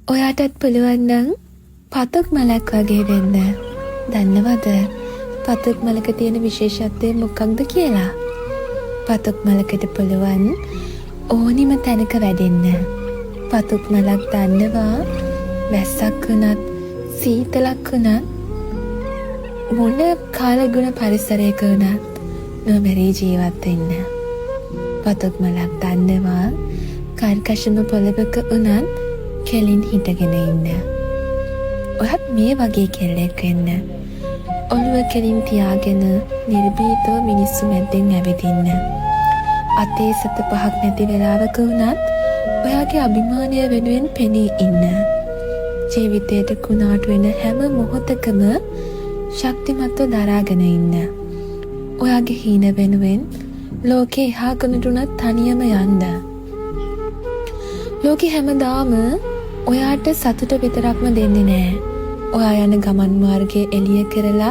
ඔයාටත් පුළුවන් නම් පතුක් මලක් වගේ වෙන්න. දන්නවද පතුක් මලක තියෙන විශේෂත්වය මොකක්ද කියලා? පතුක් මලකට පුළුවන් ඕනිම තැනක වැඩෙන්න. පතුක් මලක් දන්නවා වැස්සක් වුණත් සීතලක් වුණත් මොන කාලගුණ පරිසරයක වුණත් නොමැරී ජීවත් වෙන්න. පතුක් මලක් දන්නවා කර්කශම පොළවක වුණත් කෙලින් හිටගෙන ඉන්න. ඔයත් මේ වගේ කෙල්ලෙක් වෙන්න. ඔළුව කෙලින් තියාගෙන නිර්භීතව මිනිස්සු මැද්දෙන් ඇවිදින්න. අතේ සත පහක් නැති වෙලාවක වුණත් ඔයාගේ අභිමානය වෙනුවෙන් පෙනී ඉන්න. ජීවිතයට කුණාටු වෙන හැම මොහොතකම ශක්තිමත්ව දරාගෙන ඉන්න. ඔයාගේ හීන වෙනුවෙන් ලෝකේ එහා කොනටුනත් තනියම යන්න. ලෝකෙ හැමදාම ඔයාට සතුට විතරක්ම දෙන්නේ නෑ. ඔයා යන ගමන් මාර්ගයේ එළිය කරලා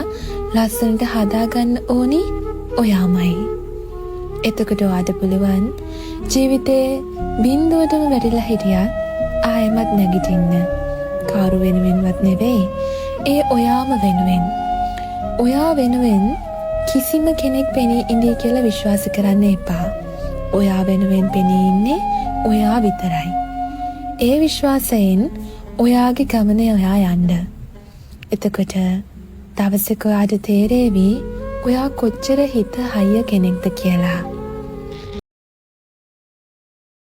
ලස්සනට හදාගන්න ඕනි ඔයාමයි. එතකොට ඔයාට පුළුවන් ජීවිතේ බිඳුවටම වැටිලා හිටියත් ආයෙමත් නැගිටින්න. කවුරු වෙනුවෙන්වත් නෙවෙයි. ඒ ඔයාම වෙනුවෙන්. ඔයා වෙනුවෙන් කිසිම කෙනෙක් පෙනී ඉඳී කියලා විශ්වාස කරන්න එපා. ඔයා වෙනුවෙන් පෙනී ඉන්නේ ඔයා විතරයි. ඒ විශ්වාසයෙන් ඔයාගේ ගමනේ ඔයා යන්න. එතකොට දවසක ඔයාට තේරෙවි ඔයා කොච්චර හිත හයිය කෙනෙක්ද කියලා.